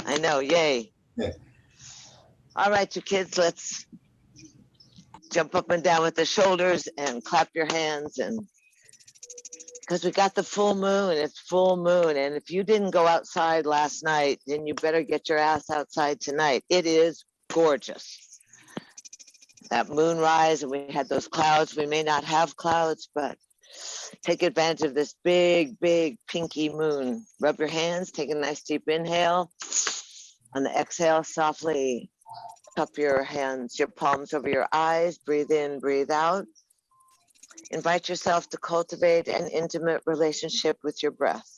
I know, yay. Yeah. All right, you kids, let's jump up and down with the shoulders and clap your hands, and because we got the full moon, it's full moon, and if you didn't go outside last night, then you better get your ass outside tonight. It is gorgeous. That moonrise, and we had those clouds. We may not have clouds, but take advantage of this big, big pinky moon. Rub your hands, take a nice deep inhale. On the exhale, softly cup your hands, your palms over your eyes. Breathe in, breathe out. Invite yourself to cultivate an intimate relationship with your breath.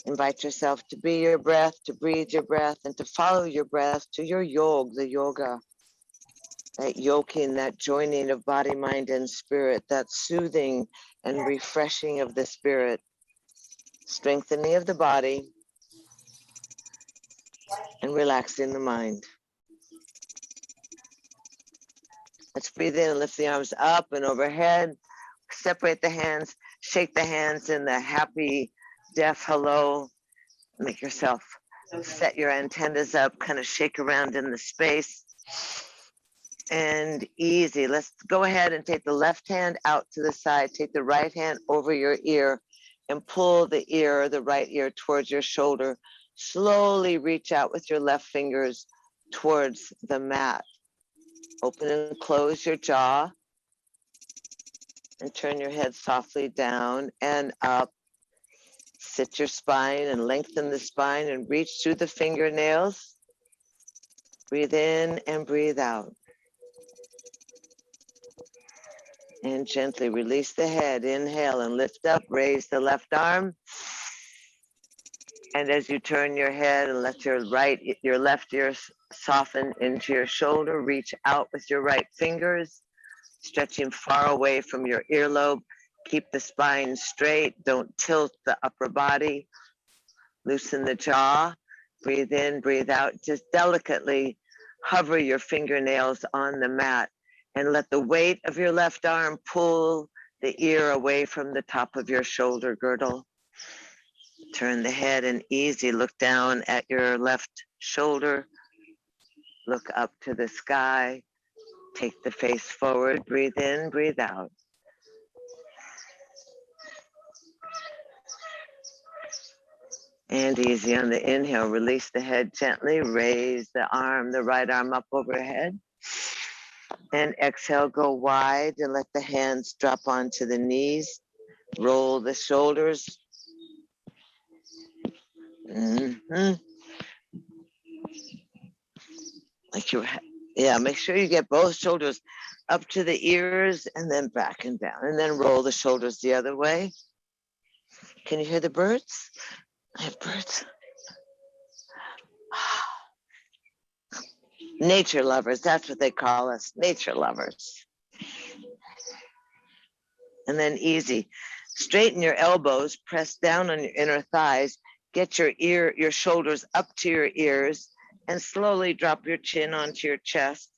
Invite yourself to be your breath, to breathe your breath, and to follow your breath to your the yoga. That yoking, that joining of body, mind, and spirit, that soothing and refreshing of the spirit, strengthening of the body, and relaxing the mind. Let's breathe in and lift the arms up and overhead. Separate the hands, shake the hands in the happy, deaf hello. Make yourself set your antennas up, kind of shake around in the space. And easy. Let's go ahead and take the left hand out to the side. Take the right hand over your ear and pull the ear, the right ear, towards your shoulder. Slowly reach out with your left fingers towards the mat. Open and close your jaw and turn your head softly down and up. Sit your spine and lengthen the spine and reach through the fingernails. Breathe in and breathe out. And gently release the head. Inhale and lift up. Raise the left arm. And as you turn your head and let your left ear soften into your shoulder, reach out with your right fingers, stretching far away from your earlobe. Keep the spine straight. Don't tilt the upper body. Loosen the jaw. Breathe in, breathe out. Just delicately hover your fingernails on the mat and let the weight of your left arm pull the ear away from the top of your shoulder girdle. Turn the head and easy look down at your left shoulder. Look up to the sky. Take the face forward. Breathe in, breathe out. And easy on the inhale, release the head gently. Raise the arm, the right arm up overhead. And exhale, go wide and let the hands drop onto the knees. Roll the shoulders. Make sure you get both shoulders up to the ears and then back and down. And then roll the shoulders the other way. Can you hear the birds? I have birds. Nature lovers, that's what they call us, nature lovers. And then easy. Straighten your elbows, press down on your inner thighs, get your shoulders up to your ears, and slowly drop your chin onto your chest,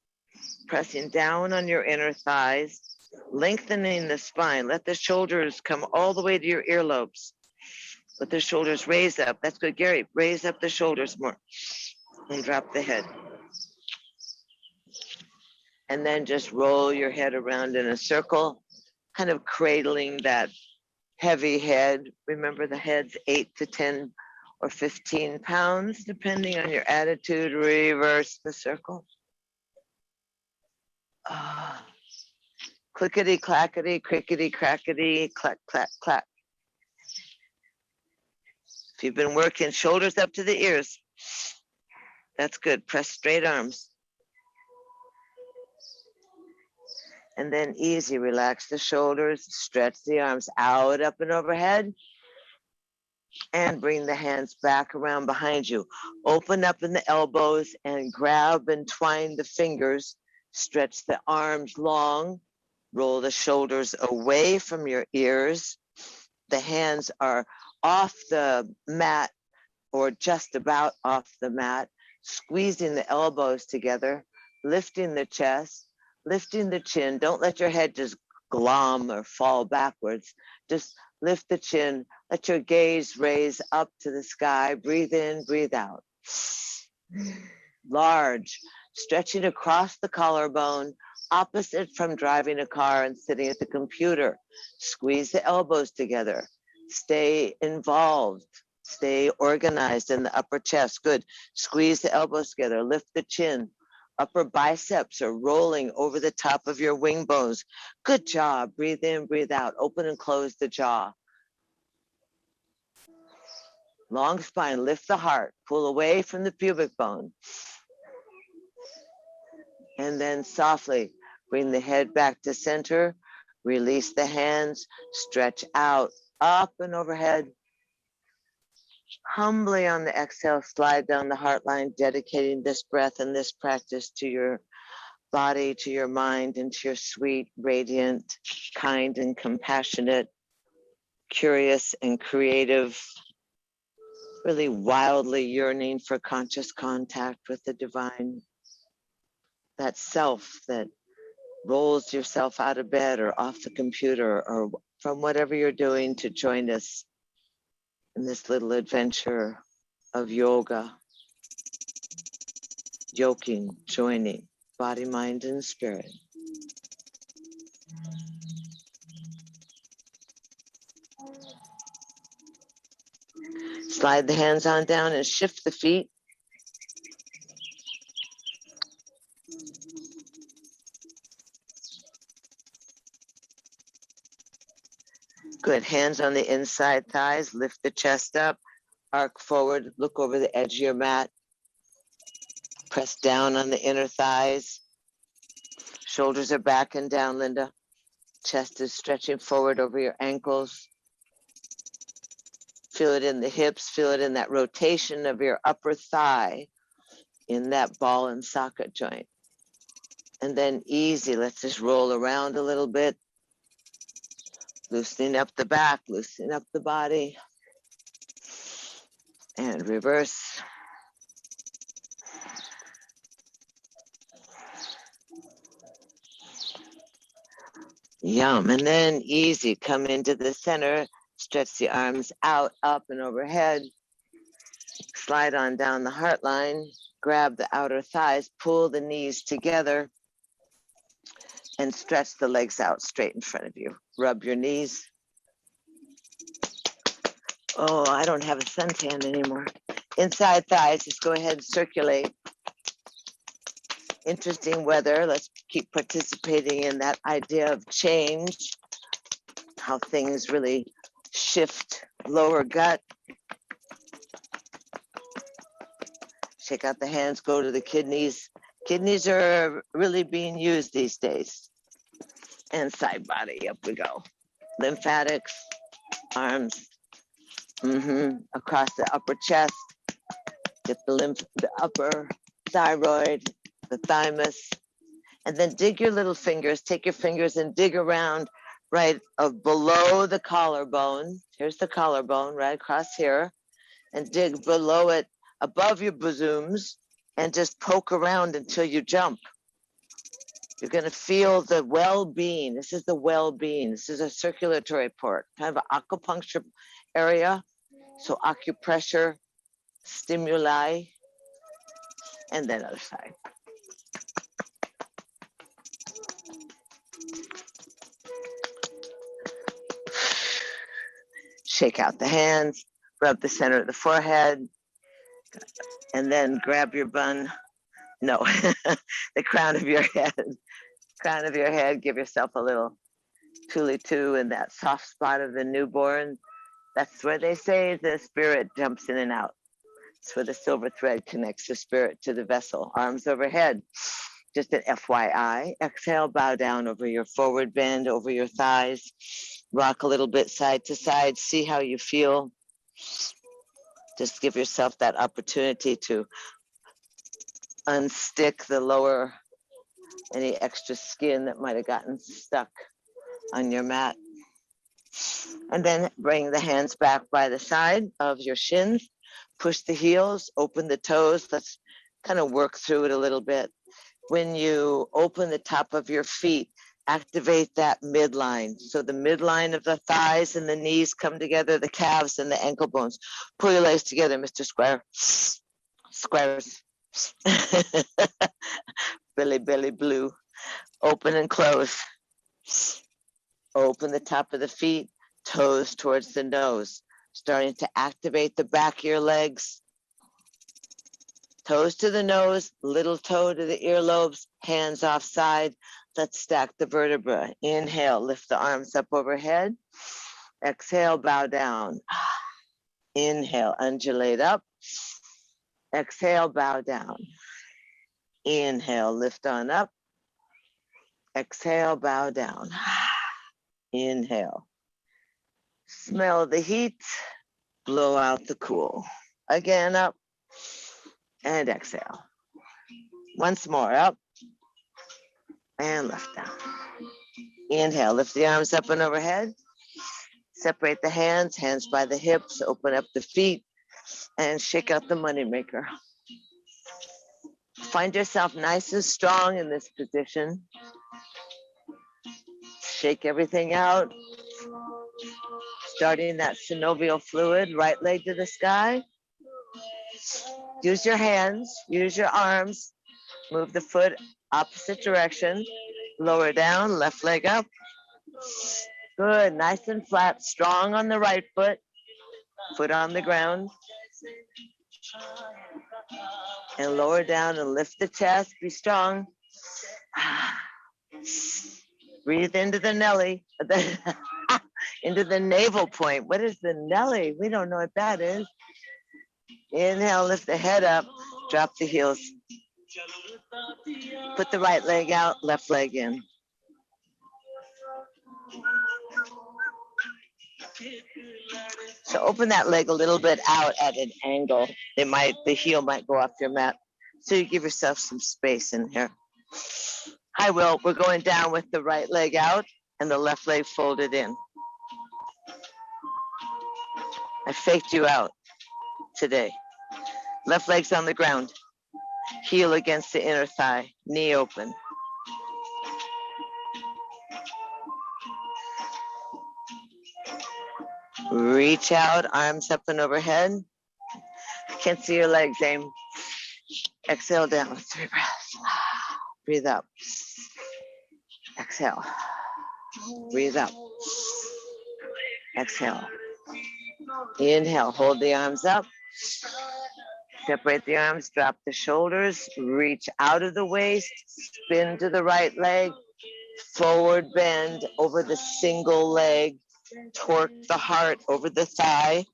pressing down on your inner thighs, lengthening the spine. Let the shoulders come all the way to your earlobes. Let the shoulders raise up. That's good, Gary. Raise up the shoulders more and drop the head. And then just roll your head around in a circle, kind of cradling that heavy head. Remember, the head's 8 to 10 or 15 pounds, depending on your attitude. Reverse the circle. Clickety, clackety, crickety, crackety, clack, clack, clack. If you've been working shoulders up to the ears, that's good. Press straight arms. And then easy, relax the shoulders, stretch the arms out, up and overhead, and bring the hands back around behind you. Open up in the elbows and grab and twine the fingers, stretch the arms long, roll the shoulders away from your ears. The hands are off the mat or just about off the mat, squeezing the elbows together, lifting the chest, lifting the chin. Don't let your head just glom or fall backwards. Just lift the chin. Let your gaze raise up to the sky. Breathe in, breathe out. Large, stretching across the collarbone, opposite from driving a car and sitting at the computer. Squeeze the elbows together. Stay involved. Stay organized in the upper chest. Good. Squeeze the elbows together. Lift the chin. Upper biceps are rolling over the top of your wing bones. Good job. Breathe in, breathe out. Open and close the jaw. Long spine. Lift the heart. Pull away from the pubic bone. And then softly bring the head back to center. Release the hands. Stretch out, up and overhead. Humbly on the exhale, slide down the heart line, dedicating this breath and this practice to your body, to your mind, and to your sweet, radiant, kind, and compassionate, curious and creative, really wildly yearning for conscious contact with the divine. That self that rolls yourself out of bed or off the computer or from whatever you're doing to join us in this little adventure of yoga, yoking, joining body, mind, and spirit. Slide the hands on down and shift the feet. Good. Hands on the inside thighs. Lift the chest up. Arc forward. Look over the edge of your mat. Press down on the inner thighs. Shoulders are back and down, Linda. Chest is stretching forward over your ankles. Feel it in the hips. Feel it in that rotation of your upper thigh in that ball and socket joint. And then easy. Let's just roll around a little bit. Loosening up the back, loosening up the body. And reverse. Yum. And then easy. Come into the center. Stretch the arms out, up, and overhead. Slide on down the heart line. Grab the outer thighs. Pull the knees together. And stretch the legs out straight in front of you. Rub your knees. Oh, I don't have a suntan anymore. Inside thighs, just go ahead and circulate. Interesting weather. Let's keep participating in that idea of change, how things really shift. Lower gut. Shake out the hands, go to the kidneys. Kidneys are really being used these days. And side body, up we go. Lymphatics, arms, across the upper chest. Get the upper thyroid, the thymus. And then dig your little fingers, take your fingers and dig around right below the collarbone. Here's the collarbone right across here. And dig below it, above your bosoms, and just poke around until you jump. You're going to feel the well-being. This is the well-being. This is a circulatory port, kind of an acupuncture area. So acupressure, stimuli, and then other side. Shake out the hands, rub the center of the forehead, and then grab your bun. No, the crown of your head. Crown of your head, give yourself a little tuli-tu in that soft spot of the newborn. That's where they say the spirit jumps in and out. It's where the silver thread connects the spirit to the vessel. Arms overhead. Just an FYI. Exhale, bow down over your forward bend, over your thighs. Rock a little bit side to side. See how you feel. Just give yourself that opportunity to unstick the lower, any extra skin that might have gotten stuck on your mat. And then bring the hands back by the side of your shins. Push the heels, open the toes. Let's kind of work through it a little bit. When you open the top of your feet, activate that midline. So the midline of the thighs and the knees come together, the calves and the ankle bones. Pull your legs together, Mr. Square. Squares. Billy, Billy Blue. Open and close. Open the top of the feet, toes towards the nose. Starting to activate the back of your legs. Toes to the nose, little toe to the earlobes, hands offside. Let's stack the vertebra. Inhale, lift the arms up overhead. Exhale, bow down. Inhale, undulate up. Exhale, bow down. Inhale, lift on up. Exhale, bow down. Inhale. Smell the heat. Blow out the cool. Again, up. And exhale. Once more, up. And lift down. Inhale, lift the arms up and overhead. Separate the hands, hands by the hips, open up the feet, and shake out the moneymaker. Find yourself nice and strong in this position. Shake everything out. Starting that synovial fluid, right leg to the sky. Use your hands, use your arms. Move the foot opposite direction. Lower down, left leg up. Good, nice and flat, strong on the right foot. Foot on the ground. And lower down and lift the chest, be strong. Breathe into the Nelly, into the navel point. What is the Nelly? We don't know what that is. Inhale, lift the head up, drop the heels. Put the right leg out, left leg in. So open that leg a little bit out at an angle. The heel might go off your mat. So you give yourself some space in here. Hi, Will. We're going down with the right leg out and the left leg folded in. I faked you out today. Left leg's on the ground. Heel against the inner thigh. Knee open. Reach out, arms up and overhead. Can't see your legs, aim. Exhale down, 3 breaths. Breathe up. Exhale. Breathe up. Exhale. Inhale, hold the arms up. Separate the arms, drop the shoulders, reach out of the waist, spin to the right leg, forward bend over the single leg, torque the heart over the thigh.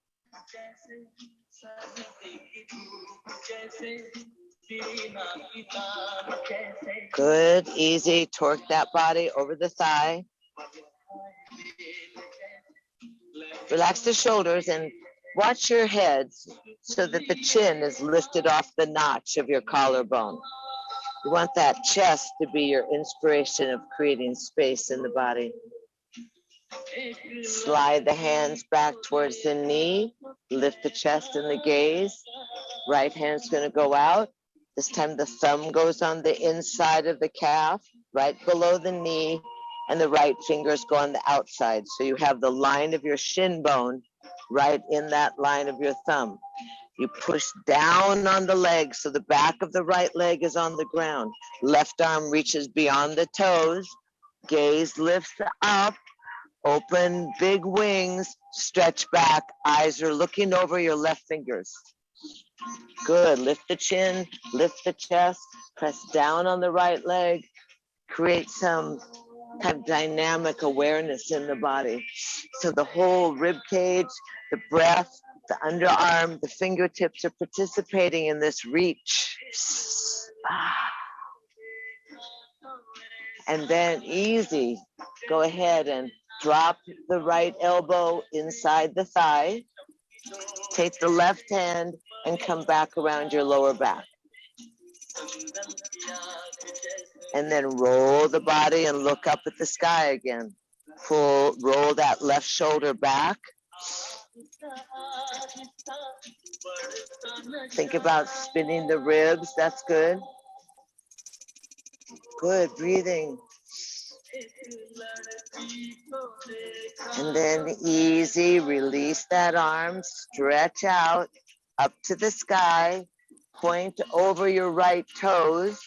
Good, easy, torque that body over the thigh. Relax the shoulders and watch your head so that the chin is lifted off the notch of your collarbone. You want that chest to be your inspiration of creating space in the body. Slide the hands back towards the knee, lift the chest and the gaze. Right hand's gonna go out. This time the thumb goes on the inside of the calf, right below the knee, and the right fingers go on the outside. So you have the line of your shin bone right in that line of your thumb. You push down on the leg so the back of the right leg is on the ground. Left arm reaches beyond the toes. Gaze lifts up. Open big wings. Stretch back. Eyes are looking over your left fingers. Good. Lift the chin. Lift the chest. Press down on the right leg. Create some kind of dynamic awareness in the body. So the whole rib cage, the breath, the underarm, the fingertips are participating in this reach. And then easy, go ahead and drop the right elbow inside the thigh. Take the left hand and come back around your lower back. And then roll the body and look up at the sky again. Roll that left shoulder back. Think about spinning the ribs, that's good. Good, breathing. And then easy, release that arm, stretch out up to the sky. Point over your right toes,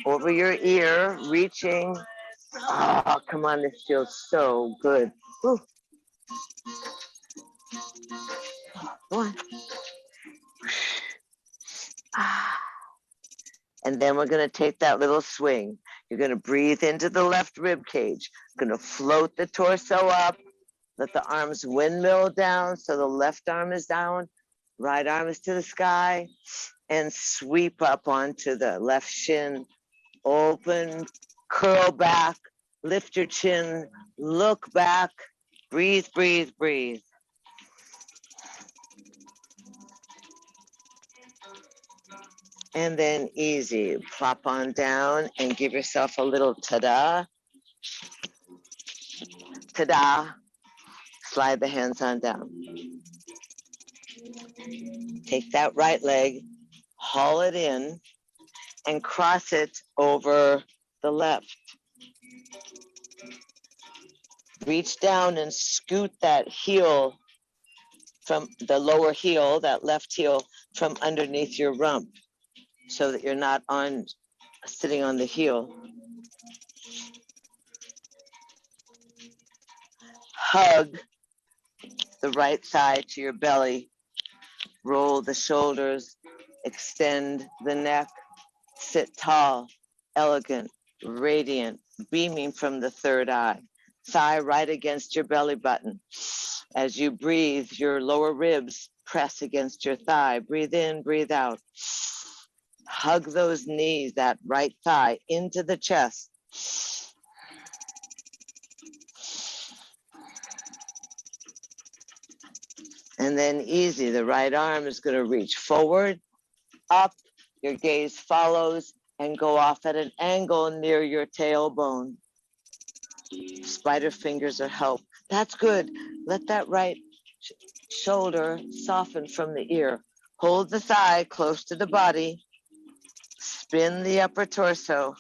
over your ear, reaching. Oh, come on, this feels so good. Whew. One. And then we're going to take that little swing. You're going to breathe into the left rib cage. Going to float the torso up. Let the arms windmill down so the left arm is down, right arm is to the sky, and sweep up onto the left shin. Open, curl back, lift your chin, look back, breathe, breathe, breathe. And then easy, plop on down and give yourself a little ta-da. Ta-da. Slide the hands on down. Take that right leg, haul it in, and cross it over the left. Reach down and scoot that heel from the lower heel, that left heel, from underneath your rump so that you're not sitting on the heel. Hug the right thigh to your belly. Roll the shoulders, extend the neck, sit tall, elegant, radiant, beaming from the third eye. Thigh right against your belly button. As you breathe, your lower ribs press against your thigh. Breathe in, breathe out. Hug those knees, that right thigh, into the chest. And then easy, the right arm is going to reach forward, up, your gaze follows, and go off at an angle near your tailbone. Spider fingers are help. That's good. Let that right shoulder soften from the ear. Hold the thigh close to the body. Spin the upper torso.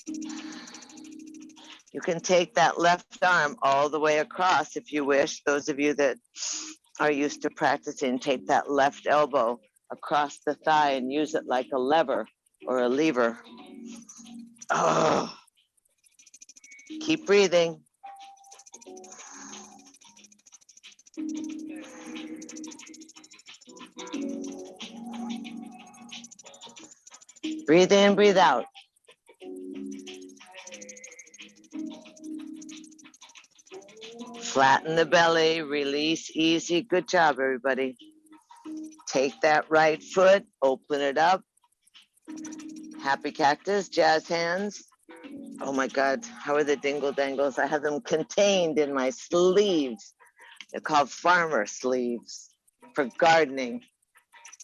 You can take that left arm all the way across if you wish. Those of you that are used to practicing, take that left elbow across the thigh and use it like a lever or a lever. Oh. Keep breathing. Breathe in, breathe out. Flatten the belly, release easy. Good job, everybody. Take that right foot, open it up. Happy cactus, jazz hands. Oh my God, how are the dingle dangles? I have them contained in my sleeves. They're called farmer sleeves for gardening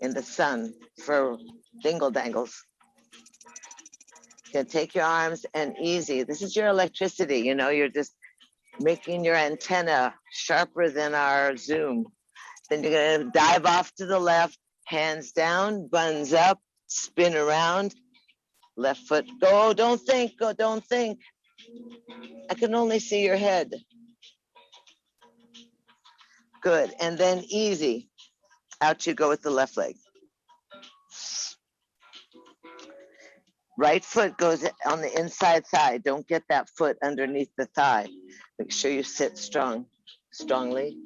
in the sun for dingle dangles. You can take your arms and easy. This is your electricity, you know, you're just making your antenna sharper than our Zoom. Then you're gonna dive off to the left, hands down, buns up, spin around, left foot, go, don't think, go, don't think. I can only see your head. Good, and then easy, out you go with the left leg. Right foot goes on the inside thigh. Don't get that foot underneath the thigh. Make sure you sit strongly.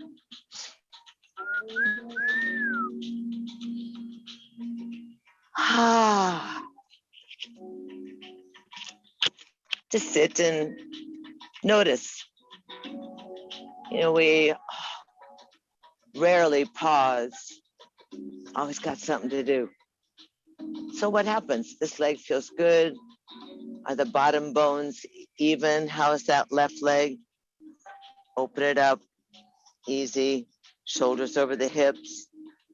Just sit and notice. You know, we rarely pause. Always got something to do. So what happens? This leg feels good. Are the bottom bones even? How is that left leg? Open it up, easy. Shoulders over the hips.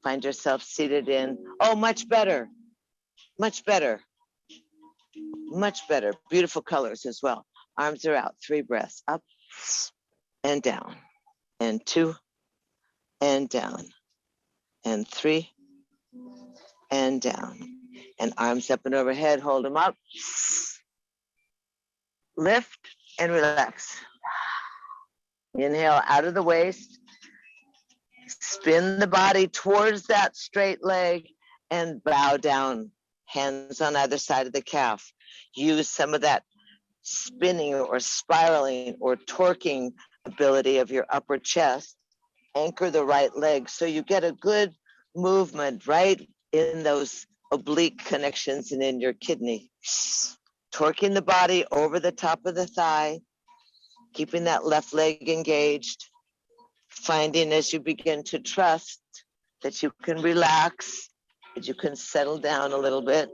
Find yourself seated in. Oh, much better. Much better. Much better. Beautiful colors as well. Arms are out. 3 breaths. Up and down. And 2 and down. And 3 and down. And arms up and overhead. Hold them up. Lift and relax. Inhale out of the waist. Spin the body towards that straight leg and bow down, hands on either side of the calf. Use some of that spinning or spiraling or torquing ability of your upper chest. Anchor the right leg so you get a good movement right in those oblique connections and in your kidney. Torquing the body over the top of the thigh, keeping that left leg engaged, finding as you begin to trust that you can relax, that you can settle down a little bit.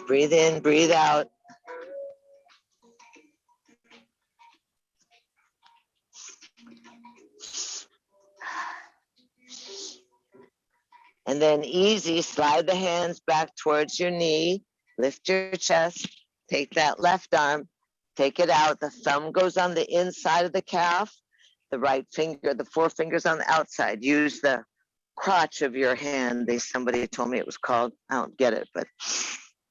Breathe in, breathe out. And then easy, slide the hands back towards your knee, lift your chest, take that left arm, take it out. The thumb goes on the inside of the calf, the right finger, the forefingers on the outside. Use the crotch of your hand. Somebody told me it was called, I don't get it, but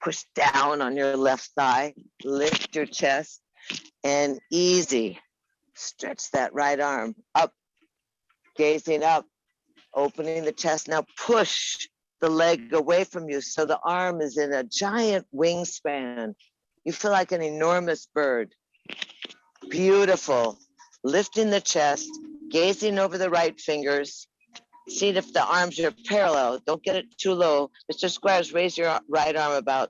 push down on your left thigh, lift your chest, and easy, stretch that right arm up, gazing up, opening the chest. Now push the leg away from you so the arm is in a giant wingspan. You feel like an enormous bird. Beautiful. Lifting the chest, gazing over the right fingers. See if the arms are parallel. Don't get it too low. Mr. Squires, raise your right arm about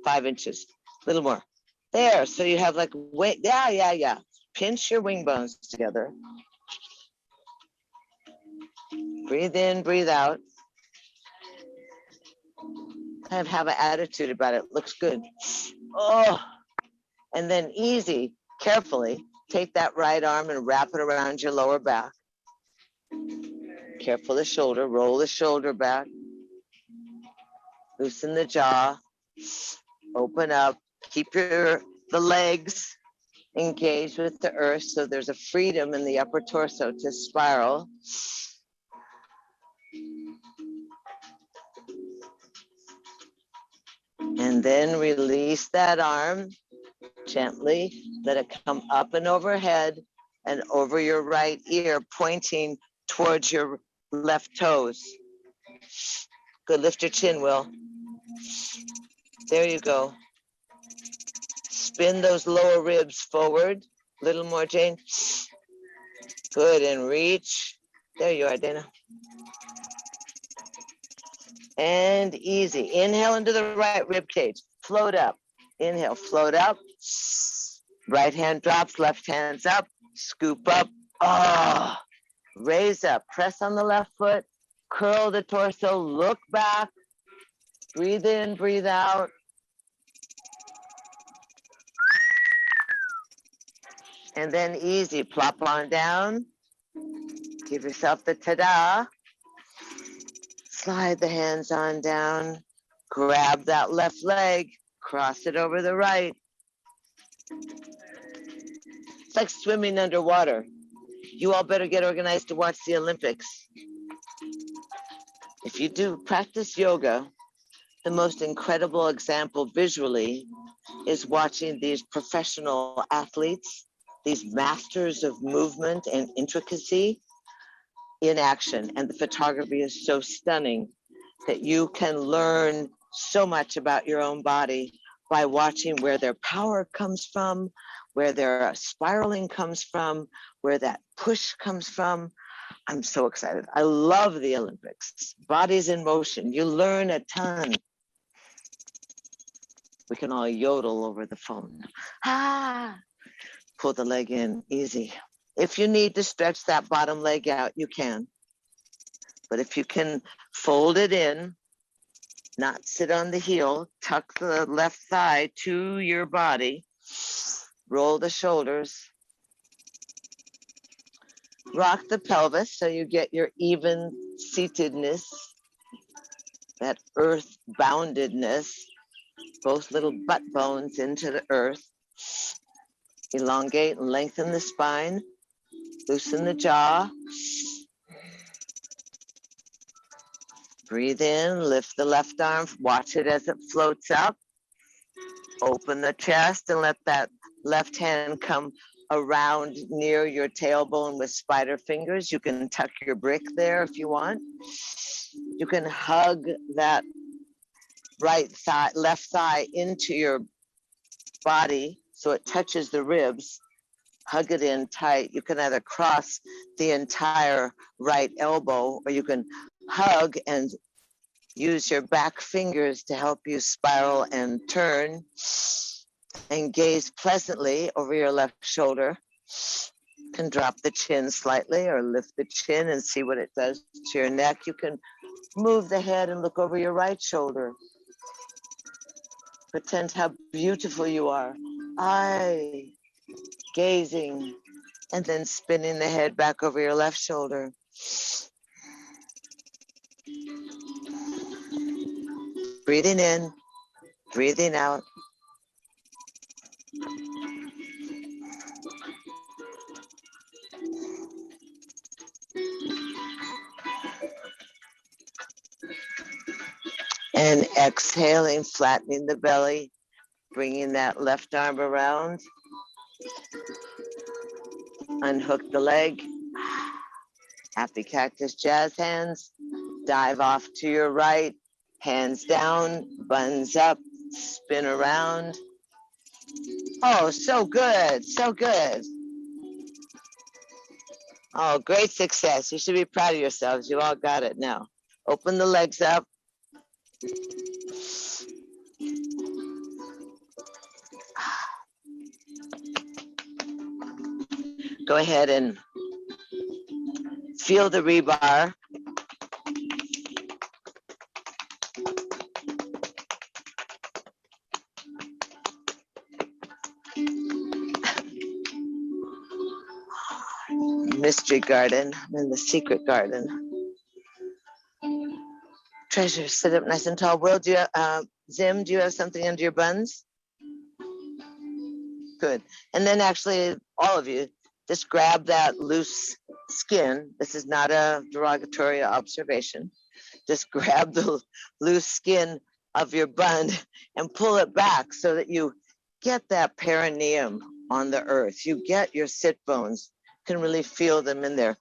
5 inches. A little more. There, so you have like, wait, yeah. Pinch your wing bones together. Breathe in, breathe out. Kind of have an attitude about it. Looks good. Oh, and then easy, carefully, take that right arm and wrap it around your lower back. Careful the shoulder, roll the shoulder back. Loosen the jaw, open up, keep the legs engaged with the earth so there's a freedom in the upper torso to spiral. And then release that arm gently. Let it come up and overhead and over your right ear, pointing towards your left toes. Good, lift your chin, Will. There you go. Spin those lower ribs forward. A little more, Jane. Good, and reach. There you are, Dana. And easy. Inhale into the right rib cage. Float up. Inhale, float up. Right hand drops, left hand's up. Scoop up. Oh, raise up. Press on the left foot. Curl the torso. Look back. Breathe in, breathe out. And then easy. Plop on down. Give yourself the ta-da. Slide the hands on down, grab that left leg, cross it over the right. It's like swimming underwater. You all better get organized to watch the Olympics. If you do practice yoga, the most incredible example visually is watching these professional athletes, these masters of movement and intricacy, in action. And the photography is so stunning that you can learn so much about your own body by watching where their power comes from, where their spiraling comes from, where that push comes from. I'm so excited. I love the Olympics. Bodies in motion. You learn a ton. We can all yodel over the phone. Ah, pull the leg in, easy. If you need to stretch that bottom leg out, you can. But if you can fold it in, not sit on the heel, tuck the left thigh to your body, roll the shoulders, rock the pelvis so you get your even seatedness, that earth boundedness, both little butt bones into the earth. Elongate and lengthen the spine. Loosen the jaw. Breathe in, lift the left arm, watch it as it floats up. Open the chest and let that left hand come around near your tailbone with spider fingers. You can tuck your brick there if you want. You can hug that right thigh, left thigh into your body so it touches the ribs. Hug it in tight. You can either cross the entire right elbow, or you can hug and use your back fingers to help you spiral and turn, and gaze pleasantly over your left shoulder. You can drop the chin slightly or lift the chin and see what it does to your neck. You can move the head and look over your right shoulder. Pretend how beautiful you are. Gazing, and then spinning the head back over your left shoulder. Breathing in, breathing out. And exhaling, flattening the belly, bringing that left arm around. Unhook the leg. Happy cactus jazz hands. Dive off to your right. Hands down, buns up, spin around. Oh, so good, so good. Oh, great success. You should be proud of yourselves. You all got it now. Open the legs up. Go ahead and feel the rebar. Mystery garden. I'm in the secret garden. Treasure, sit up nice and tall. Will, do you, Zim, do you have something under your buns? Good. And then actually, all of you, just grab that loose skin. This is not a derogatory observation. Just grab the loose skin of your bun and pull it back so that you get that perineum on the earth. You get your sit bones. You can really feel them in there.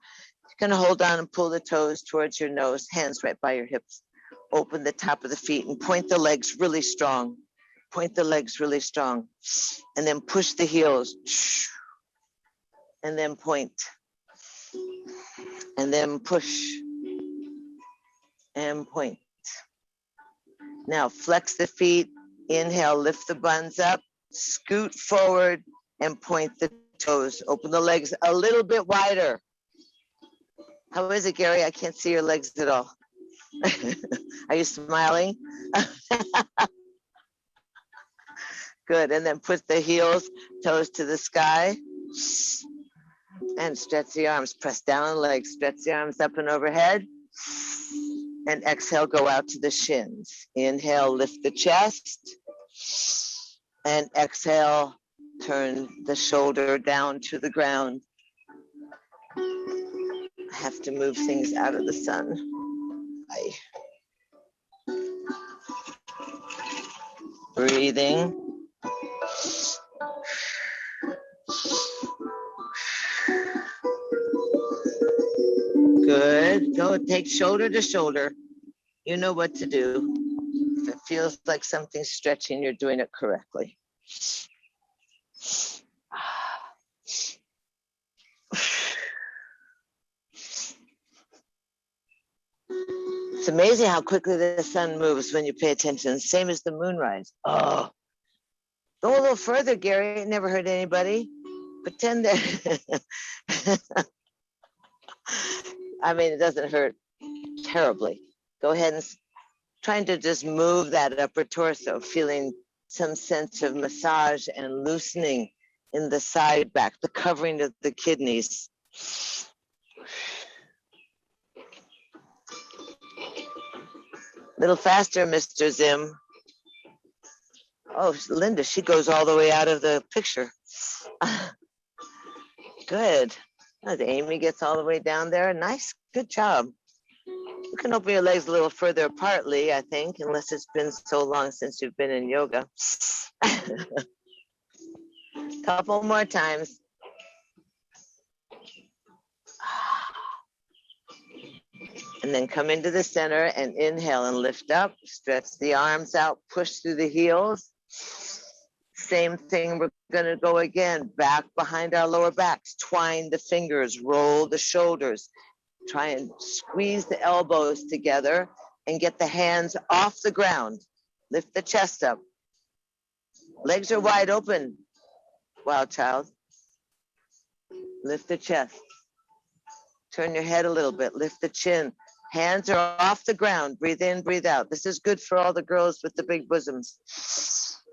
You're gonna hold on and pull the toes towards your nose, hands right by your hips. Open the top of the feet and point the legs really strong. Point the legs really strong. And then push the heels. And then point. And then push. And point. Now flex the feet. Inhale, lift the buns up. Scoot forward and point the toes. Open the legs a little bit wider. How is it, Gary? I can't see your legs at all. Are you smiling? Good. And then put the heels, toes to the sky. And stretch the arms. Press down the legs. Stretch the arms up and overhead. And exhale, go out to the shins. Inhale, lift the chest. And exhale, turn the shoulder down to the ground. I have to move things out of the sun. Breathing. Good. Go take shoulder to shoulder. You know what to do. If it feels like something's stretching, you're doing it correctly. It's amazing how quickly the sun moves when you pay attention, same as the moonrise. Oh, go a little further, Gary. It never hurt anybody. Pretend that, I mean, it doesn't hurt terribly. Go ahead and trying to just move that upper torso, feeling some sense of massage and loosening in the side back, the covering of the kidneys. Little faster, Mr. Zim. Oh, Linda, she goes all the way out of the picture. Good. As Amy gets all the way down there. Nice, good job. You can open your legs a little further apart, Lee, I think, unless it's been so long since you've been in yoga. Couple more times. And then come into the center and inhale and lift up, stretch the arms out, push through the heels. Same thing, we're gonna go again, back behind our lower backs, twine the fingers, roll the shoulders, try and squeeze the elbows together and get the hands off the ground. Lift the chest up. Legs are wide open, wild child. Lift the chest. Turn your head a little bit, lift the chin. Hands are off the ground, breathe in, breathe out. This is good for all the girls with the big bosoms.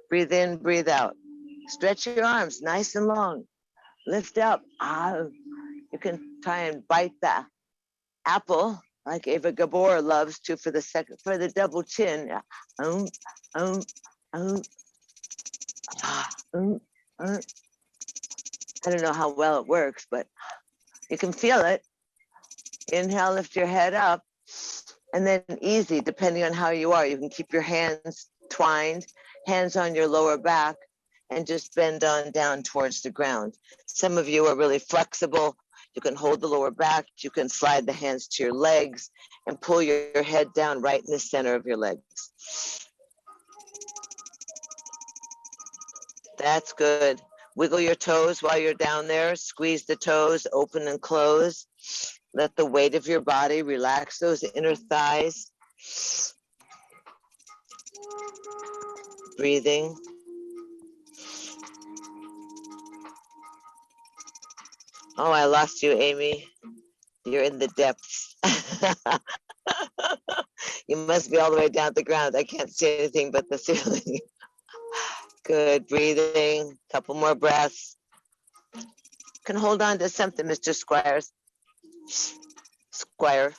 Breathe in, breathe out. Stretch your arms nice and long. Lift up. You can try and bite the apple like Eva Gabor loves to for the double chin. I don't know how well it works, but you can feel it. Inhale, lift your head up, and then easy, depending on how you are. You can keep your hands twined, hands on your lower back, and just bend on down towards the ground. Some of you are really flexible. You can hold the lower back. You can slide the hands to your legs and pull your head down right in the center of your legs. That's good. Wiggle your toes while you're down there. Squeeze the toes, open and close. Let the weight of your body relax those inner thighs. Breathing. Oh, I lost you, Amy. You're in the depths. You must be all the way down the ground. I can't see anything but the ceiling. Good, breathing. Couple more breaths. Can hold on to something, Mr. Squires. Squire.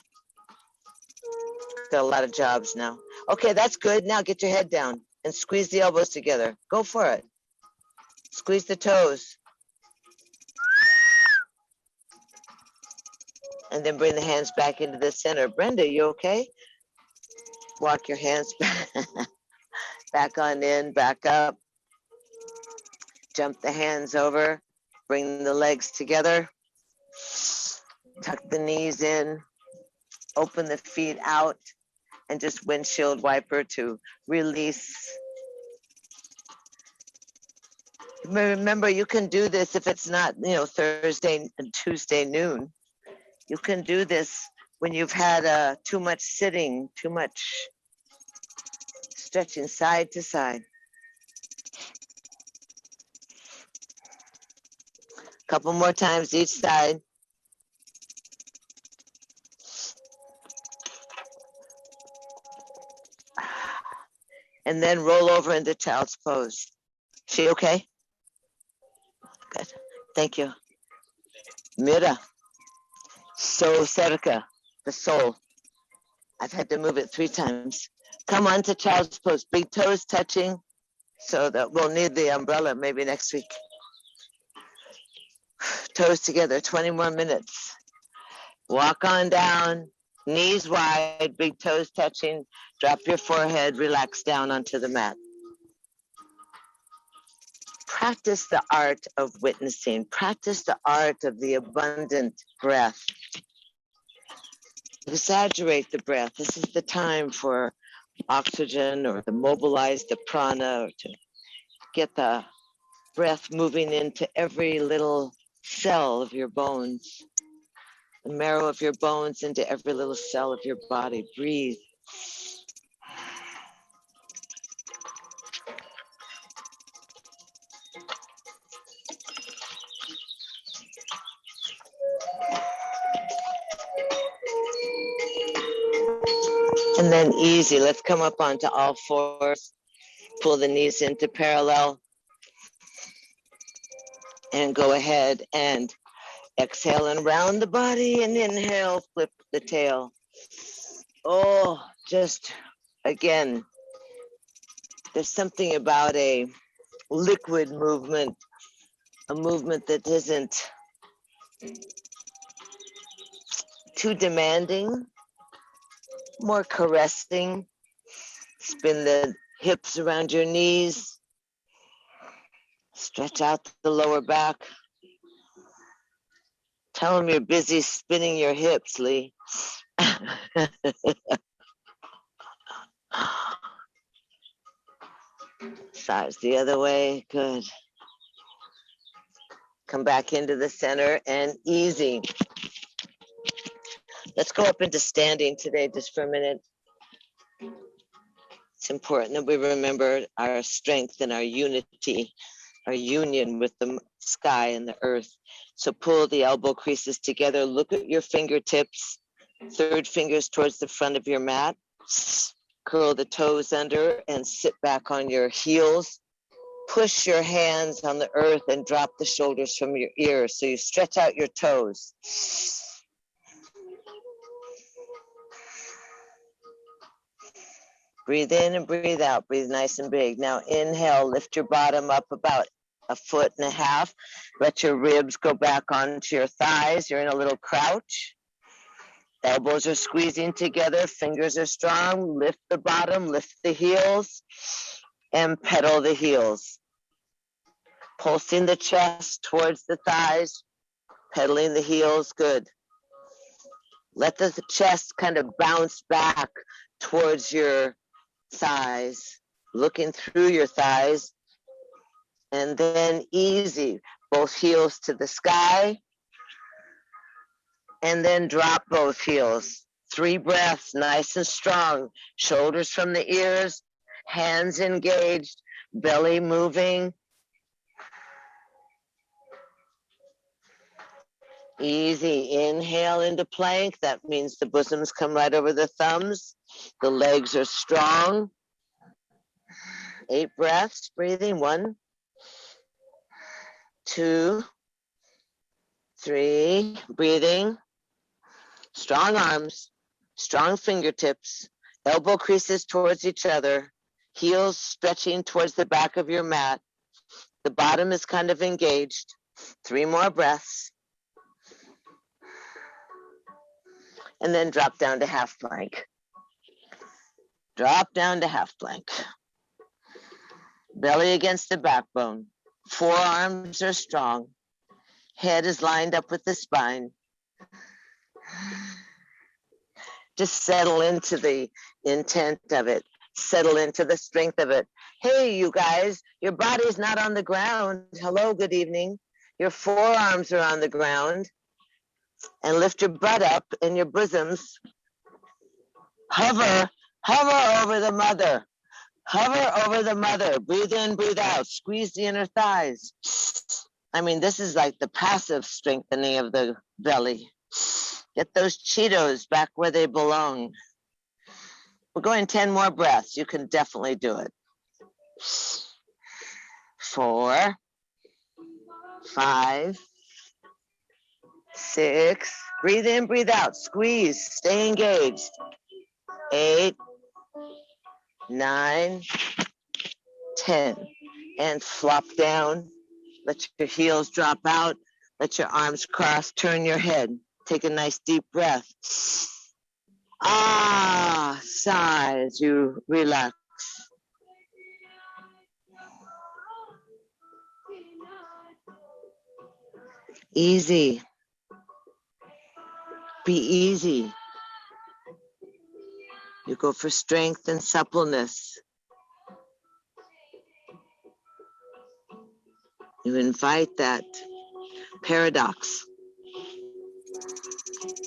Got a lot of jobs now. Okay, that's good. Now get your head down and squeeze the elbows together. Go for it. Squeeze the toes. And then bring the hands back into the center. Brenda, you okay? Walk your hands back on in, back up. Jump the hands over. Bring the legs together. Tuck the knees in. Open the feet out. And just windshield wiper to release. Remember, you can do this if it's not, Thursday and Tuesday noon. You can do this when you've had too much sitting, too much stretching side to side. Couple more times each side. And then roll over into child's pose. She okay? Good. Thank you. Mira. So cerca, the soul. I've had to move it 3 times. Come on to child's pose. Big toes touching, so that we'll need the umbrella maybe next week. Toes together, 20 more minutes. Walk on down, knees wide, big toes touching. Drop your forehead, relax down onto the mat. Practice the art of witnessing. Practice the art of the abundant breath. Exaggerate the breath. This is the time for oxygen or to mobilize the prana or to get the breath moving into every little cell of your bones, the marrow of your bones into every little cell of your body. Breathe. And then easy, let's come up onto all fours, pull the knees into parallel, and go ahead and exhale and round the body, and inhale, flip the tail. Oh, just again, there's something about a liquid movement, a movement that isn't too demanding, more caressing. Spin the hips around your knees. Stretch out the lower back. Tell them you're busy spinning your hips, Lee. Sides the other way. Good. Come back into the center and easy. Let's go up into standing today just for a minute. It's important that we remember our strength and our unity, our union with the sky and the earth. So pull the elbow creases together. Look at your fingertips. Third fingers towards the front of your mat. Curl the toes under and sit back on your heels. Push your hands on the earth and drop the shoulders from your ears. So you stretch out your toes. Breathe in and breathe out. Breathe nice and big. Now inhale, lift your bottom up about 1.5 feet. Let your ribs go back onto your thighs. You're in a little crouch. Elbows are squeezing together. Fingers are strong. Lift the bottom, lift the heels, and pedal the heels. Pulsing the chest towards the thighs, pedaling the heels. Good. Let the chest kind of bounce back towards your thighs, looking through your thighs, and then easy, both heels to the sky, and then drop both heels. 3 breaths, nice and strong. Shoulders from the ears, hands engaged, belly moving. Easy. Inhale into plank. That means the bosoms come right over the thumbs. The legs are strong. 8 breaths, breathing. 1, 2, 3, breathing. Strong arms, strong fingertips, elbow creases towards each other, heels stretching towards the back of your mat. The bottom is kind of engaged. 3 more breaths. And then drop down to half plank. Drop down to half plank. Belly against the backbone. Forearms are strong. Head is lined up with the spine. Just settle into the intent of it. Settle into the strength of it. Hey, you guys, your body's not on the ground. Hello, good evening. Your forearms are on the ground. And lift your butt up and your bosoms. Hover over the mother. Hover over the mother. Breathe in, breathe out. Squeeze the inner thighs. I mean, this is like the passive strengthening of the belly. Get those Cheetos back where they belong. We're going 10 more breaths. You can definitely do it. 4, 5, 6. Breathe in, breathe out. Squeeze. Stay engaged. 8, 9, 10. And flop down. Let your heels drop out. Let your arms cross. Turn your head. Take a nice deep breath. Ah, sigh as you relax. Easy. Be easy. You go for strength and suppleness. You invite that paradox.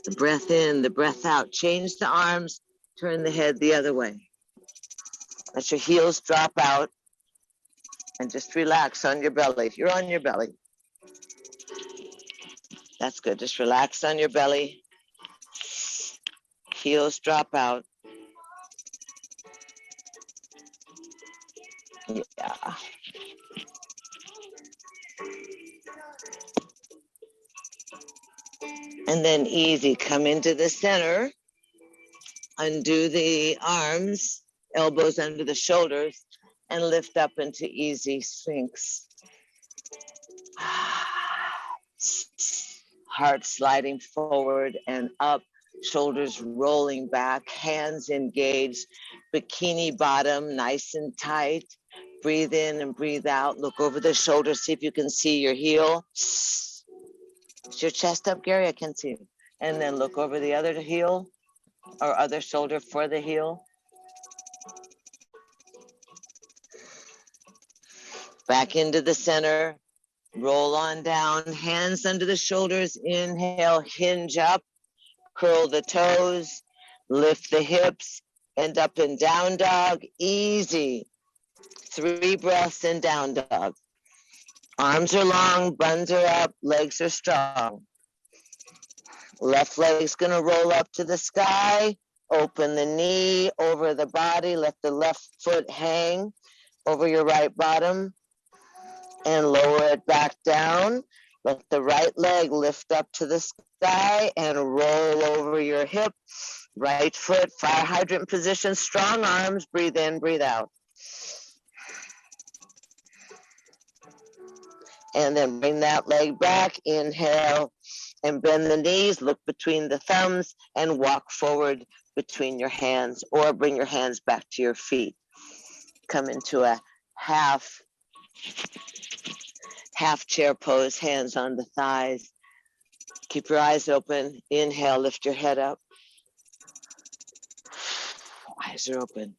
The breath in, the breath out. Change the arms, turn the head the other way. Let your heels drop out and just relax on your belly. You're on your belly. That's good. Just relax on your belly. Heels drop out. Yeah. And then easy, come into the center, undo the arms, elbows under the shoulders, and lift up into easy Sphinx. Heart sliding forward and up, shoulders rolling back, hands engaged, bikini bottom, nice and tight. Breathe in and breathe out. Look over the shoulder, see if you can see your heel. Is your chest up, Gary? I can see you. And then look over the other heel. or other shoulder for the heel. Back into the center, roll on down, hands under the shoulders, inhale, hinge up, curl the toes, lift the hips, end up in down dog, easy. 3 breaths in down dog. Arms are long, buns are up, legs are strong. Left leg's gonna roll up to the sky, open the knee over the body, let the left foot hang over your right bottom and lower it back down. Let the right leg lift up to the sky and roll over your hip. Right foot, fire hydrant position, strong arms, breathe in, breathe out. And then bring that leg back, inhale, and bend the knees, look between the thumbs, and walk forward between your hands, or bring your hands back to your feet. Come into a half chair pose, hands on the thighs. Keep your eyes open. Inhale, lift your head up. Eyes are open.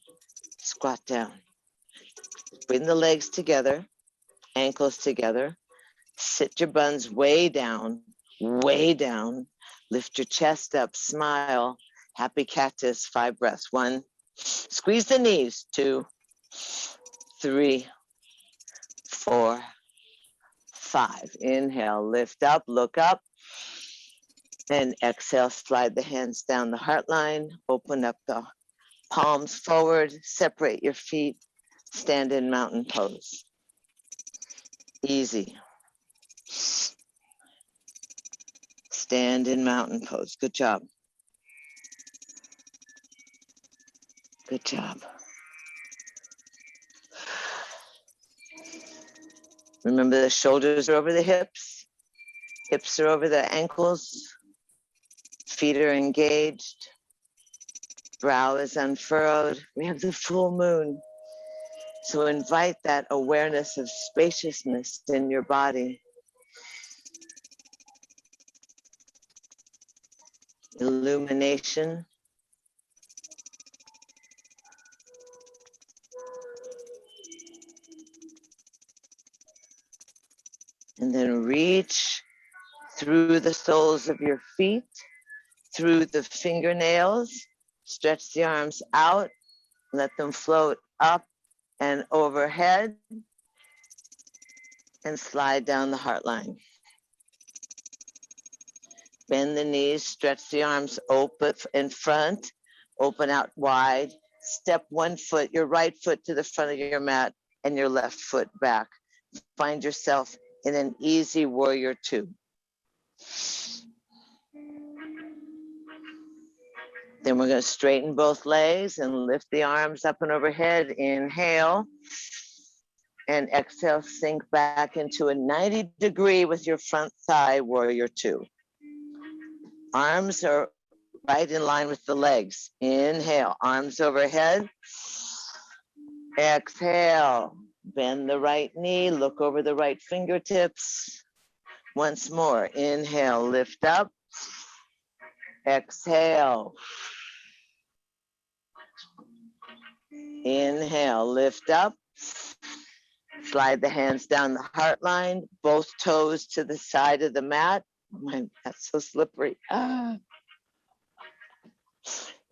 Squat down. Bring the legs together, ankles together. Sit your buns way down, way down. Lift your chest up, smile. Happy cactus, 5 breaths. 1, squeeze the knees. 2, 3, 4, 5. Inhale, lift up, look up. And exhale, slide the hands down the heart line. Open up the palms forward, separate your feet. Stand in mountain pose. Easy. Stand in mountain pose. Good job. Good job. Remember, the shoulders are over the hips. Hips are over the ankles. Feet are engaged. Brow is unfurrowed. We have the full moon. So invite that awareness of spaciousness in your body. Illumination. And then reach through the soles of your feet, through the fingernails, stretch the arms out, let them float up and overhead, and slide down the heart line. Bend the knees, stretch the arms open in front, open out wide. Step 1 foot, your right foot to the front of your mat and your left foot back. Find yourself in an easy warrior 2. Then we're going to straighten both legs and lift the arms up and overhead. Inhale. And exhale, sink back into a 90 degree with your front thigh, warrior 2. Arms are right in line with the legs. Inhale, arms overhead. Exhale, bend the right knee, look over the right fingertips. Once more, inhale, lift up. Exhale. Inhale, lift up. Slide the hands down the heart line, both toes to the side of the mat. That's so slippery.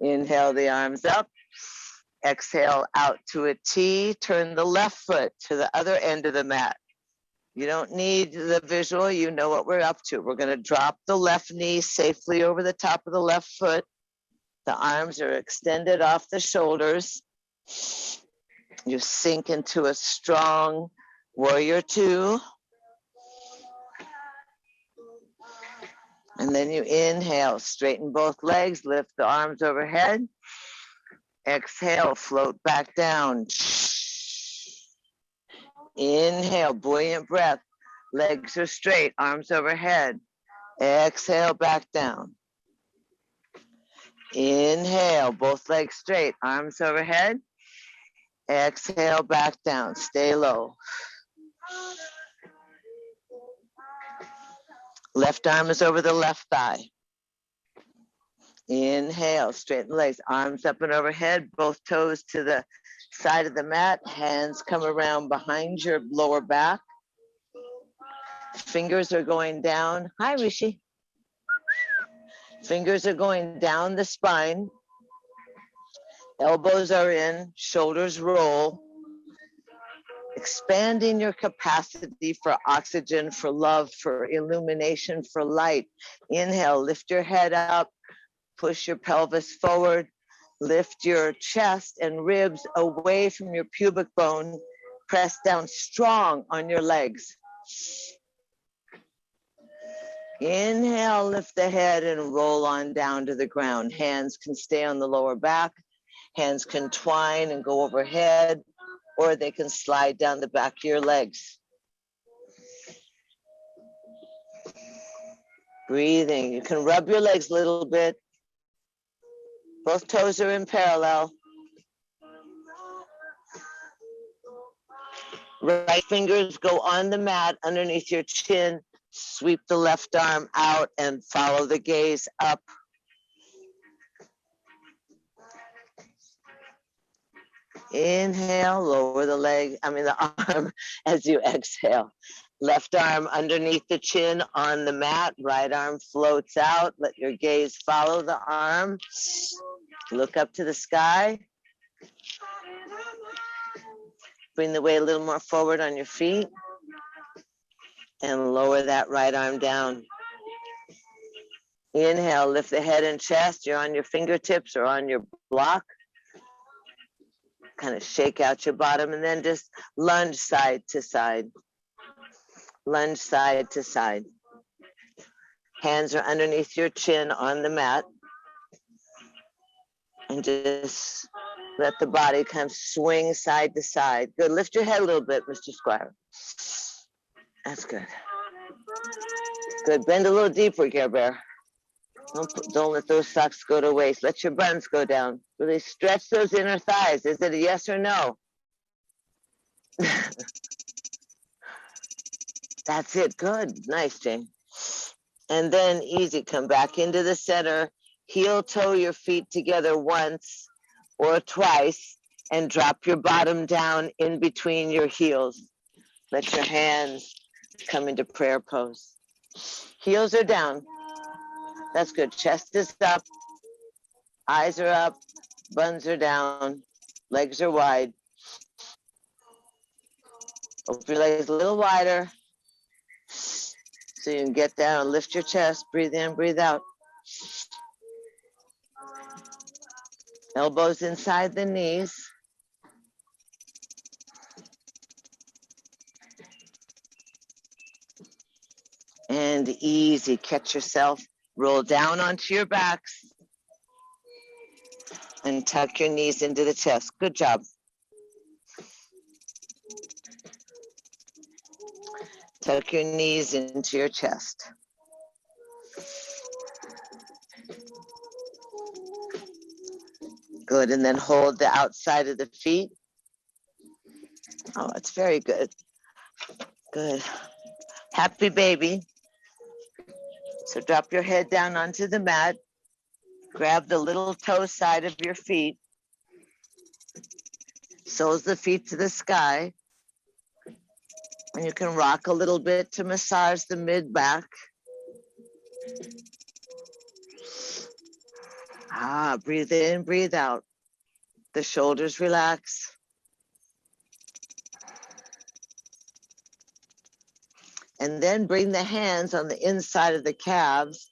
Inhale the arms up. Exhale out to a T. Turn the left foot to the other end of the mat. You don't need the visual. You know what we're up to. We're going to drop the left knee safely over the top of the left foot. The arms are extended off the shoulders. You sink into a strong warrior 2. And then you inhale, straighten both legs, lift the arms overhead. Exhale, float back down. Inhale, buoyant breath. Legs are straight, arms overhead. Exhale, back down. Inhale, both legs straight, arms overhead. Exhale, back down, stay low. Left arm is over the left thigh. Inhale, straighten the legs, arms up and overhead, both toes to the side of the mat, hands come around behind your lower back. Fingers are going down. Hi, Rishi. Fingers are going down the spine. Elbows are in, shoulders roll. Expanding your capacity for oxygen, for love, for illumination, for light. Inhale, lift your head up, push your pelvis forward, lift your chest and ribs away from your pubic bone, press down strong on your legs. Inhale, lift the head and roll on down to the ground. Hands can stay on the lower back, hands can twine and go overhead, or they can slide down the back of your legs. Breathing, you can rub your legs a little bit. Both toes are in parallel. Right fingers go on the mat underneath your chin. Sweep the left arm out and follow the gaze up. Inhale, lower the arm as you exhale. Left arm underneath the chin on the mat, right arm floats out. Let your gaze follow the arm. Look up to the sky. Bring the weight a little more forward on your feet and lower that right arm down. Inhale, lift the head and chest. You're on your fingertips or on your block. Kind of shake out your bottom and then just lunge side to side. Lunge side to side. Hands are underneath your chin on the mat. And just let the body kind of swing side to side. Good, lift your head a little bit, Mr. Squire. That's good. Good, bend a little deeper, Care Bear. Don't let those socks go to waste. Let your buns go down. Really stretch those inner thighs. Is it a yes or no? That's it, good, nice, Jane. And then easy, come back into the center, heel toe your feet together once or twice and drop your bottom down in between your heels. Let your hands come into prayer pose. Heels are down. That's good. Chest is up. Eyes are up. Buns are down. Legs are wide. Open your legs a little wider so you can get down and lift your chest. Breathe in, breathe out. Elbows inside the knees. And easy, catch yourself. Roll down onto your backs and tuck your knees into the chest. Good job. Tuck your knees into your chest. Good, and then hold the outside of the feet. Oh, that's very good. Good. Happy baby. So drop your head down onto the mat. Grab the little toe side of your feet. Soles the feet to the sky. And you can rock a little bit to massage the mid-back. Breathe in, breathe out. The shoulders relax. And then bring the hands on the inside of the calves.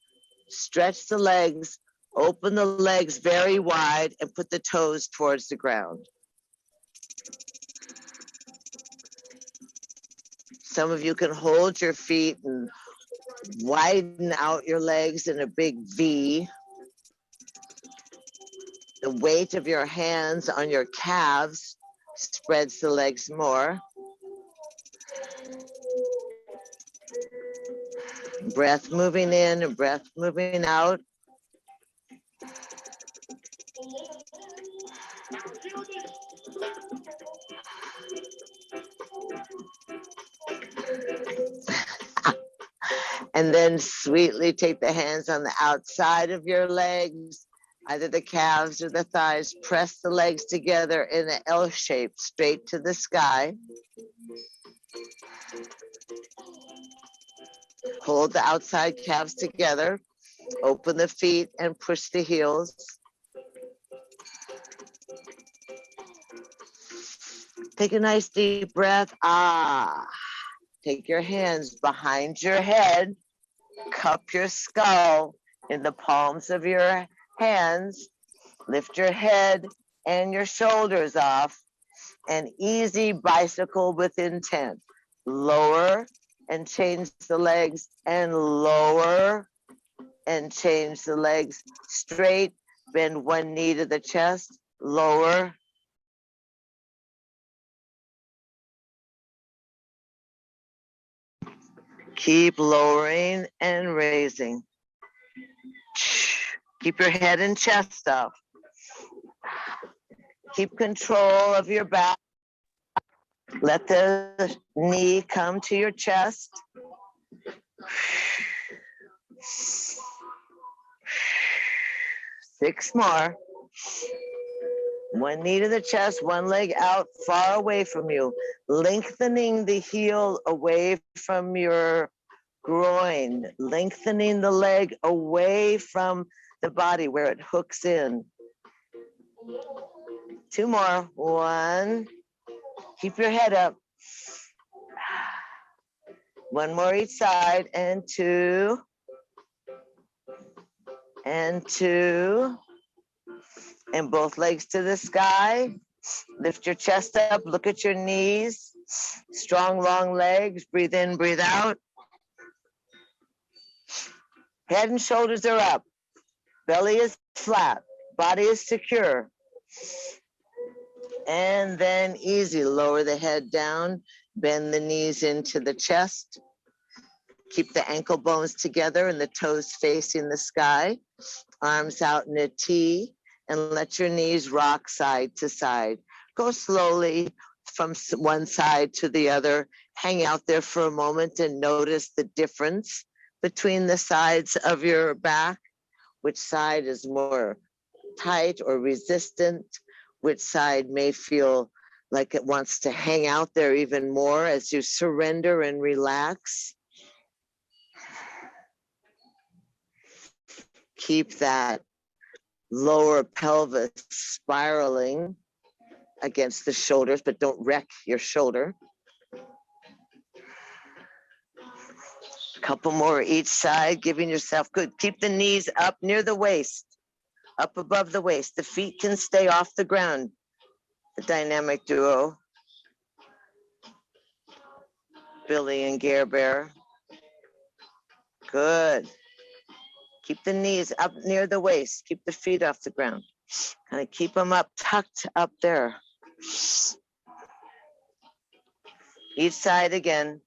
Stretch the legs, open the legs very wide, and put the toes towards the ground. Some of you can hold your feet and widen out your legs in a big V. The weight of your hands on your calves spreads the legs more. Breath moving in and breath moving out. And then sweetly take the hands on the outside of your legs, either the calves or the thighs. Press the legs together in an L shape, straight to the sky. Hold the outside calves together. Open the feet and push the heels. Take a nice deep breath. Ah. Take your hands behind your head. Cup your skull in the palms of your hands. Lift your head and your shoulders off. An easy bicycle with intent. Lower and change the legs, and lower and change the legs. Straight, bend one knee to the chest, lower. Keep lowering and raising. Keep your head and chest up. Keep control of your back. Let the knee come to your chest. 6 more. One knee to the chest, one leg out, far away from you. Lengthening the heel away from your groin. Lengthening the leg away from the body where it hooks in. 2 more. 1. Keep your head up. 1 more each side, and 2. And 2. And both legs to the sky. Lift your chest up, look at your knees. Strong, long legs. Breathe in, breathe out. Head and shoulders are up. Belly is flat. Body is secure. And then easy, lower the head down. Bend the knees into the chest. Keep the ankle bones together and the toes facing the sky. Arms out in a T. And let your knees rock side to side. Go slowly from one side to the other. Hang out there for a moment and notice the difference between the sides of your back. Which side is more tight or resistant? Which side may feel like it wants to hang out there even more as you surrender and relax? Keep that lower pelvis spiraling against the shoulders, but don't wreck your shoulder. Couple more each side, giving yourself good. Keep the knees up near the waist, up above the waist. The feet can stay off the ground. The dynamic duo, Billy and Gare Bear. Good. Keep the knees up near the waist. Keep the feet off the ground. Kind of keep them up, tucked up there. Each side again.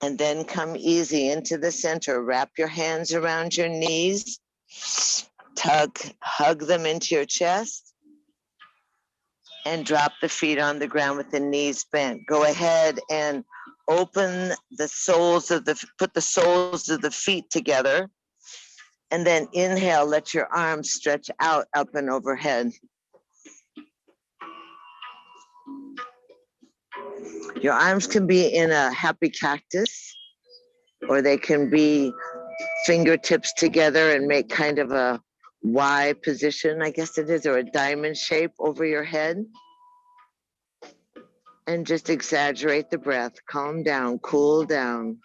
And then come easy into the center. Wrap your hands around your knees. Hug them into your chest. And drop the feet on the ground with the knees bent. Go ahead and open the soles of put the soles of the feet together. And then inhale, let your arms stretch out, up and overhead. Your arms can be in a happy cactus, or they can be fingertips together and make kind of a Y position, I guess it is, or a diamond shape over your head. And just exaggerate the breath. Calm down, cool down.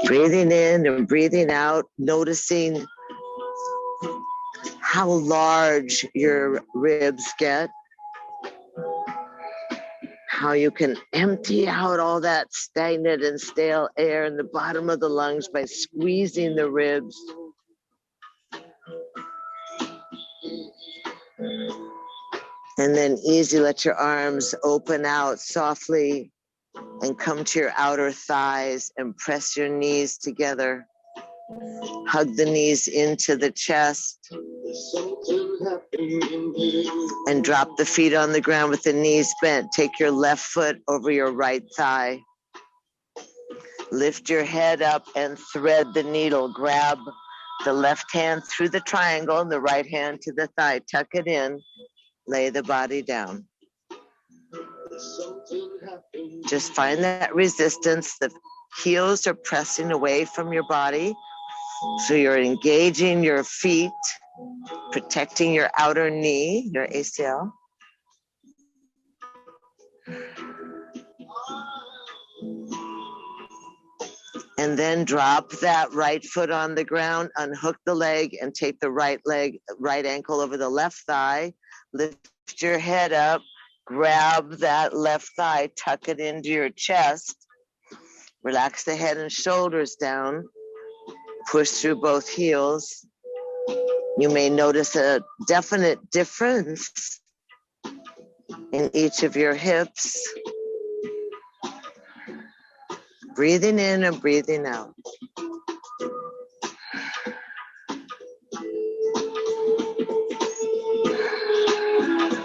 Breathing in and breathing out, noticing how large your ribs get, how you can empty out all that stagnant and stale air in the bottom of the lungs by squeezing the ribs. And then easy, let your arms open out softly and come to your outer thighs and press your knees together. Hug the knees into the chest and drop the feet on the ground with the knees bent. Take your left foot over your right thigh. Lift your head up and thread the needle. Grab the left hand through the triangle and the right hand to the thigh. Tuck it in. Lay the body down. Just find that resistance. The heels are pressing away from your body. So you're engaging your feet, protecting your outer knee, your ACL. And then drop that right foot on the ground, unhook the leg and take the right ankle over the left thigh. Lift your head up, grab that left thigh, tuck it into your chest. Relax the head and shoulders down. Push through both heels. You may notice a definite difference in each of your hips. Breathing in and breathing out.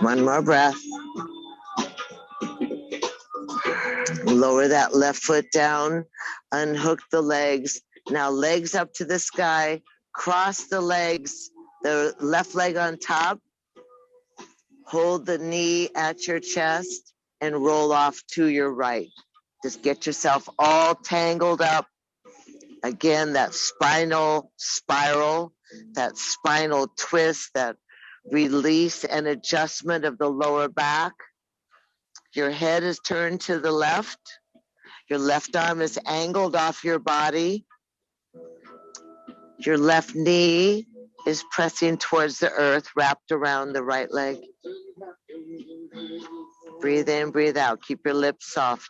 One more breath. Lower that left foot down, unhook the legs. Now legs up to the sky, cross the legs, the left leg on top. Hold the knee at your chest and roll off to your right. Just get yourself all tangled up. Again, that spinal spiral, that spinal twist, that release and adjustment of the lower back. Your head is turned to the left. Your left arm is angled off your body. Your left knee is pressing towards the earth, wrapped around the right leg. Breathe in, breathe out. Keep your lips soft.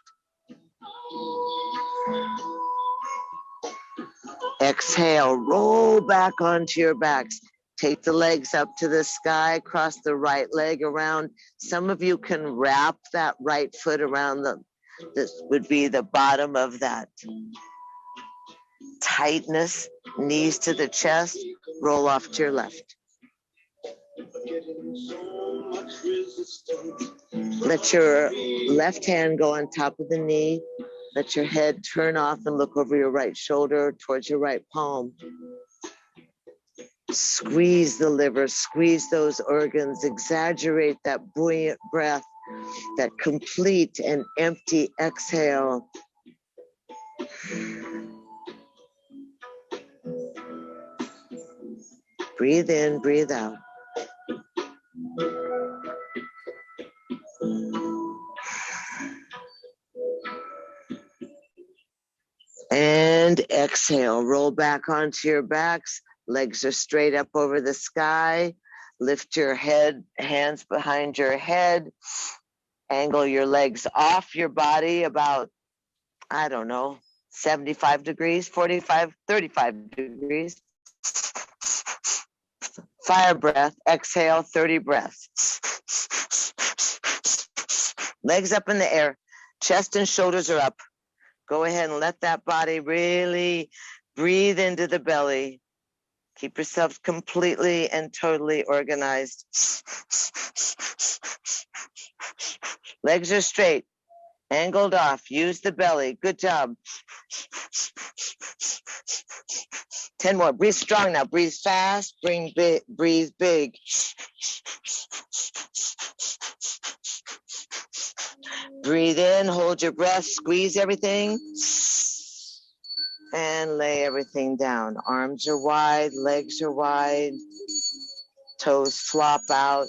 Exhale, roll back onto your backs. Take the legs up to the sky, cross the right leg around. Some of you can wrap that right foot around this would be the bottom of that tightness, knees to the chest, roll off to your left. Let your left hand go on top of the knee. Let your head turn off and look over your right shoulder towards your right palm. Squeeze the liver, squeeze those organs, exaggerate that buoyant breath, that complete and empty exhale. Breathe in, breathe out. And exhale, roll back onto your backs. Legs are straight up over the sky. Lift your head, hands behind your head. Angle your legs off your body about, 75 degrees, 45, 35 degrees. Fire breath, exhale, 30 breaths. Legs up in the air, chest and shoulders are up. Go ahead and let that body really breathe into the belly. Keep yourself completely and totally organized. Legs are straight, angled off. Use the belly. Good job. 10 more. Breathe strong now. Breathe fast. Breathe big. Breathe in. Hold your breath. Squeeze everything. And lay everything down. Arms are wide, legs are wide, toes flop out,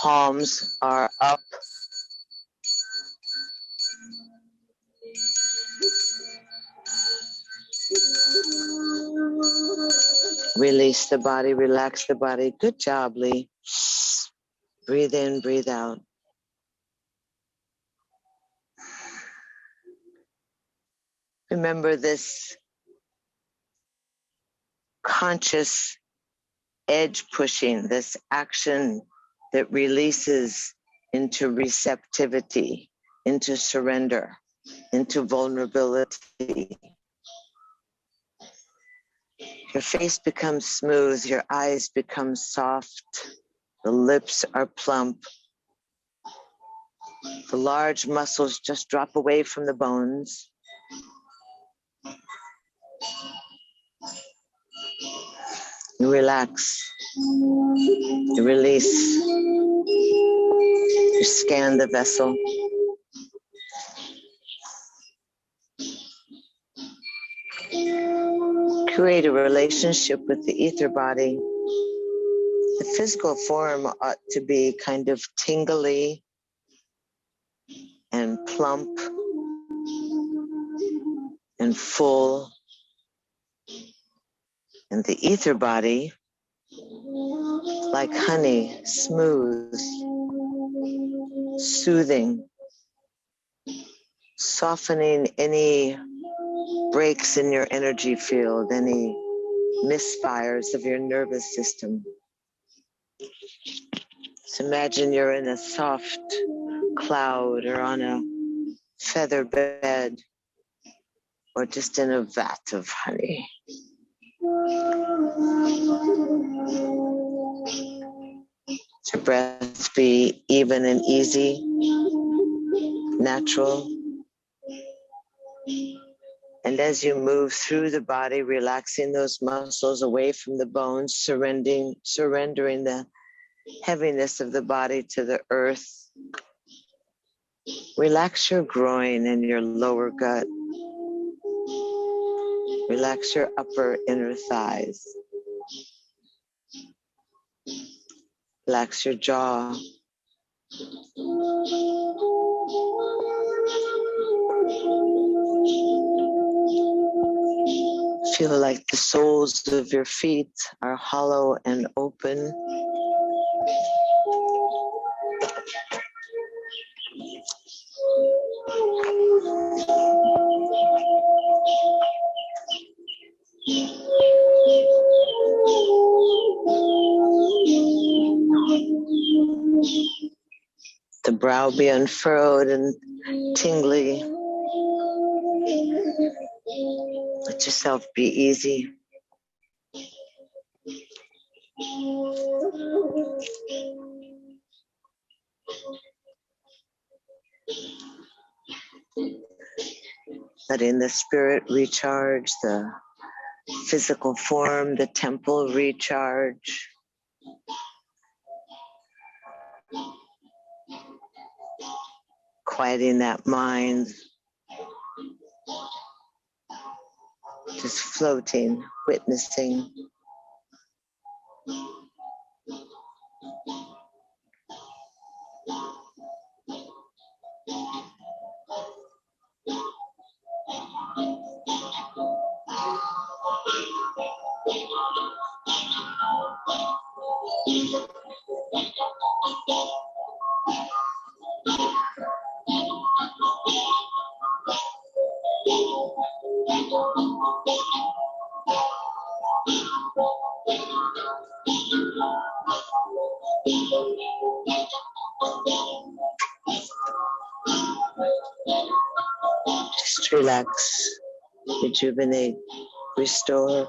palms are up. Release the body, relax the body. Good job, Lee. Breathe in, breathe out. Remember this conscious edge pushing, this action that releases into receptivity, into surrender, into vulnerability. Your face becomes smooth, your eyes become soft, the lips are plump, the large muscles just drop away from the bones. You relax, you release, you scan the vessel. Create a relationship with the ether body. The physical form ought to be kind of tingly and plump and full. And the ether body, like honey, smooth, soothing, softening any breaks in your energy field, any misfires of your nervous system. So imagine you're in a soft cloud or on a feather bed or just in a vat of honey. Your breath be even and easy, natural. And as you move through the body, relaxing those muscles away from the bones, surrendering the heaviness of the body to the earth. Relax your groin and your lower gut. Relax your upper inner thighs. Relax your jaw. Feel like the soles of your feet are hollow and open. The brow be unfurrowed and tingly. Let yourself be easy. Letting the spirit recharge, the physical form, the temple recharge. Quieting that mind. Just floating, witnessing. Just relax, rejuvenate, restore.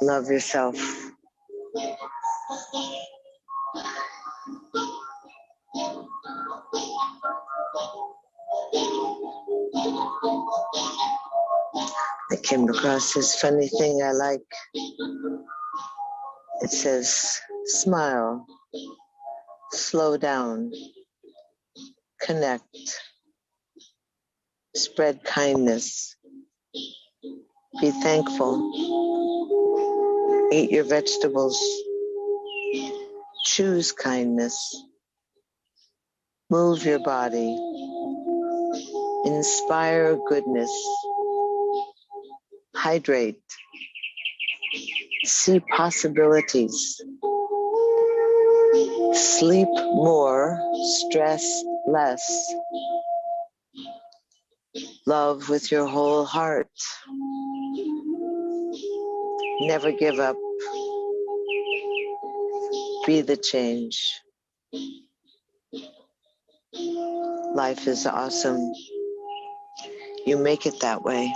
Love yourself. I came across this funny thing I like. It says, smile, slow down, connect, spread kindness, be thankful, eat your vegetables, choose kindness, move your body, inspire goodness, hydrate, see possibilities, sleep more, stress less, love with your whole heart, never give up, Be the change. Life is awesome. You make it that way.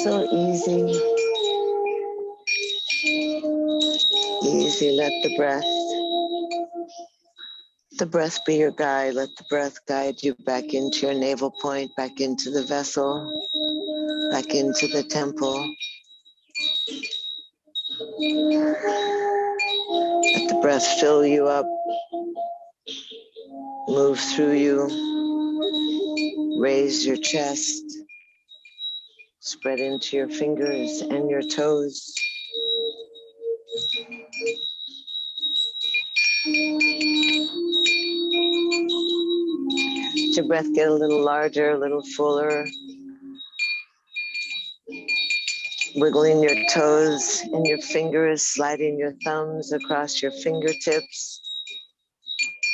So easy. Easy, let the breath be your guide. Let the breath guide you back into your navel point, back into the vessel, back into the temple. Let the breath fill you up, move through you, raise your chest, spread into your fingers and your toes. Let your breath get a little larger, a little fuller. Wiggling your toes and your fingers, sliding your thumbs across your fingertips.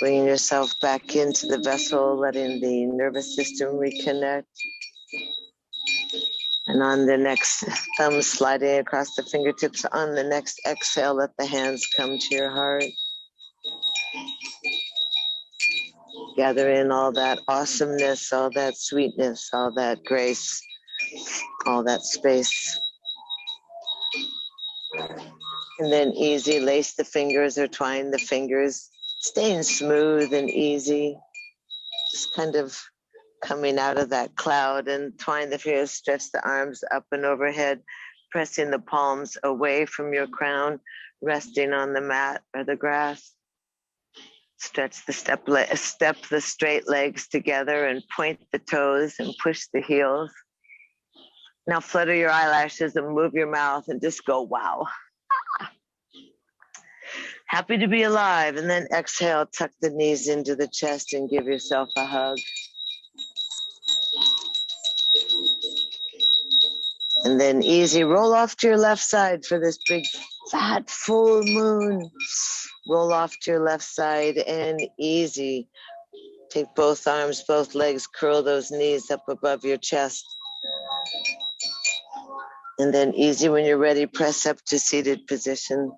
Bringing yourself back into the vessel, letting the nervous system reconnect. And on the next thumb sliding across the fingertips, on the next exhale, let the hands come to your heart. Gather in all that awesomeness, all that sweetness, all that grace, all that space. And then easy, lace the fingers or twine the fingers, staying smooth and easy. Just kind of coming out of that cloud, and twine the fingers, stretch the arms up and overhead, pressing the palms away from your crown, resting on the mat or the grass. Stretch the step the straight legs together and point the toes and push the heels. Now flutter your eyelashes and move your mouth and just go, wow. Happy to be alive. And then exhale, tuck the knees into the chest and give yourself a hug. And then easy, roll off to your left side for this big, fat, full moon. Roll off to your left side and easy. Take both arms, both legs, curl those knees up above your chest. And then easy, when you're ready, press up to seated position.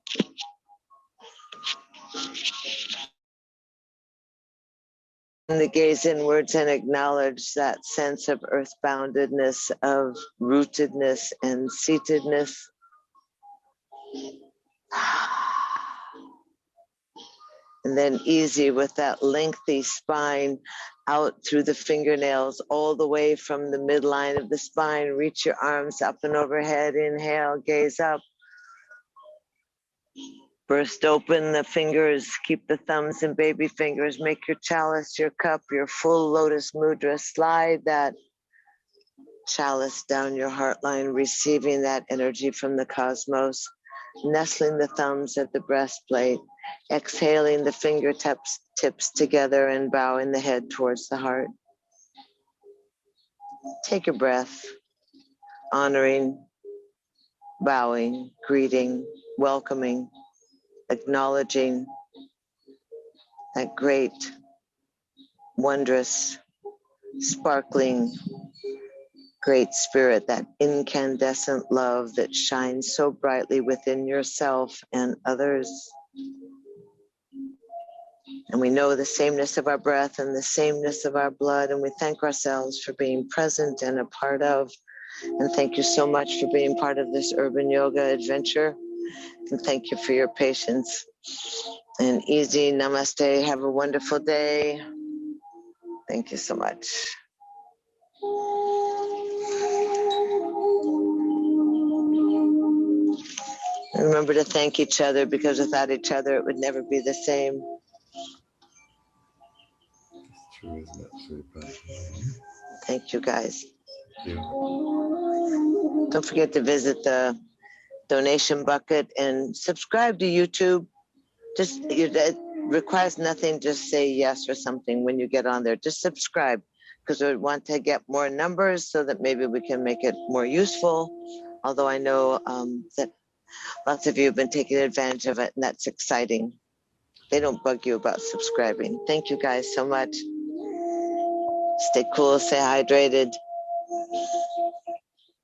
And the gaze inwards and acknowledge that sense of earthboundedness, of rootedness and seatedness. And then easy with that lengthy spine out through the fingernails, all the way from the midline of the spine. Reach your arms up and overhead. Inhale, gaze up. Burst open the fingers, keep the thumbs and baby fingers. Make your chalice, your cup, your full lotus mudra. Slide that chalice down your heart line, receiving that energy from the cosmos. Nestling the thumbs at the breastplate. Exhaling the fingertips together and bowing the head towards the heart. Take a breath, honoring, bowing, greeting, welcoming, acknowledging that great, wondrous, sparkling, Great Spirit, that incandescent love that shines so brightly within yourself and others. And we know the sameness of our breath and the sameness of our blood, and we thank ourselves for being present and a part of. And thank you so much for being part of this urban yoga adventure. And thank you for your patience. And easy namaste. Have a wonderful day. Thank you so much. Remember to thank each other, because without each other, it would never be the same. It's true, isn't it? Super. Thank you, guys. Thank you. Don't forget to visit the donation bucket and subscribe to YouTube. It requires nothing. Just say yes or something when you get on there. Just subscribe, because we want to get more numbers so that maybe we can make it more useful. Although I know that lots of you have been taking advantage of it, and that's exciting. They don't bug you about subscribing. Thank you guys so much. Stay cool, stay hydrated.